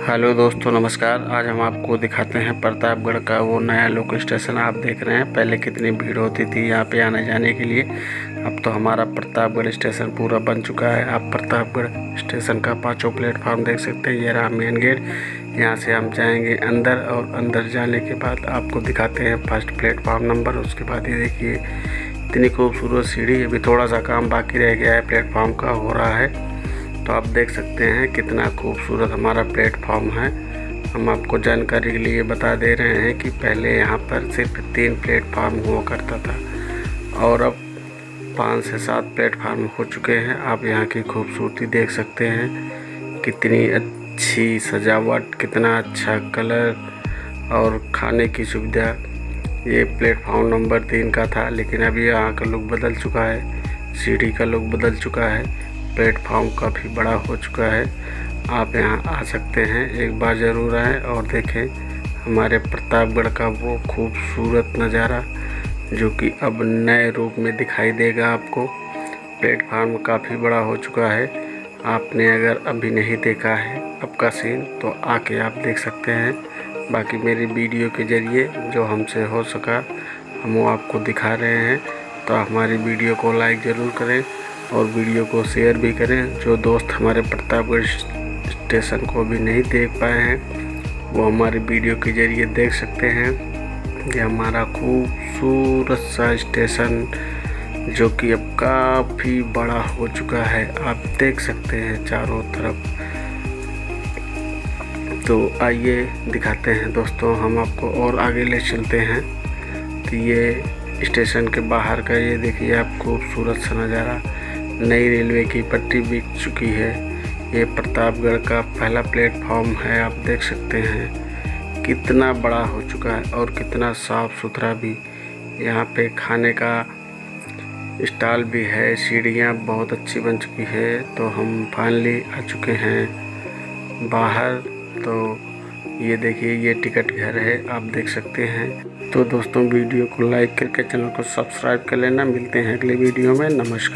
Hello दोस्तों, नमस्कार। आज हम आपको दिखाते हैं प्रतापगढ़ का वो नया लोकल स्टेशन। आप देख रहे हैं पहले कितनी भीड़ होती थी यहाँ पे आने जाने के लिए। अब तो हमारा प्रतापगढ़ स्टेशन पूरा बन चुका है। आप प्रतापगढ़ स्टेशन का 5वां प्लेटफार्म देख सकते हैं। ये रहा मेन गेट। यहाँ से हम जाएंगे अंदर और अंदर जाने के बाद आपको दिखाते हैं फर्स्ट प्लेटफार्म नंबर। उसके बाद ये देखिए इतनी खूबसूरत सीढ़ी। अभी थोड़ा सा काम बाकी रह गया है, प्लेटफार्म का हो रहा है। तो आप देख सकते हैं कितना खूबसूरत हमारा प्लेटफॉर्म है। हम आपको जानकारी के लिए बता दे रहे हैं कि पहले यहाँ पर सिर्फ 3 प्लेटफार्म हुआ करता था और अब 5 से 7 प्लेटफार्म हो चुके हैं। आप यहाँ की खूबसूरती देख सकते हैं, कितनी अच्छी सजावट, कितना अच्छा कलर और खाने की सुविधा। ये प्लेटफॉर्म नंबर 3 का था, लेकिन अभी यहाँ का लुक बदल चुका है, सीढ़ी का लुक बदल चुका है, प्लेटफॉर्म काफ़ी बड़ा हो चुका है। आप यहाँ आ सकते हैं, एक बार ज़रूर आएँ और देखें हमारे प्रतापगढ़ का वो खूबसूरत नज़ारा जो कि अब नए रूप में दिखाई देगा आपको। प्लेटफॉर्म काफ़ी बड़ा हो चुका है। आपने अगर अभी नहीं देखा है अब का सीन तो आके आप देख सकते हैं। बाकी मेरी वीडियो के ज़रिए जो हमसे हो सका हम वो आपको दिखा रहे हैं। तो हमारी वीडियो को लाइक ज़रूर करें और वीडियो को शेयर भी करें। जो दोस्त हमारे प्रतापगढ़ स्टेशन को भी नहीं देख पाए हैं वो हमारी वीडियो के ज़रिए देख सकते हैं। ये हमारा खूबसूरत सा स्टेशन जो कि अब काफ़ी बड़ा हो चुका है, आप देख सकते हैं चारों तरफ। तो आइए दिखाते हैं दोस्तों, हम आपको और आगे ले चलते हैं। तो ये स्टेशन के बाहर का ये देखिए आप खूबसूरत सा नज़ारा। नई रेलवे की पटरी बिक चुकी है। ये प्रतापगढ़ का पहला प्लेटफॉर्म है। आप देख सकते हैं कितना बड़ा हो चुका है और कितना साफ़ सुथरा भी। यहाँ पे खाने का स्टॉल भी है। सीढ़ियाँ बहुत अच्छी बन चुकी है। तो हम फाइनली आ चुके हैं बाहर। तो ये देखिए ये टिकट घर है, आप देख सकते हैं। तो दोस्तों वीडियो को लाइक करके चैनल को सब्सक्राइब कर लेना। मिलते हैं अगले वीडियो में। नमस्कार।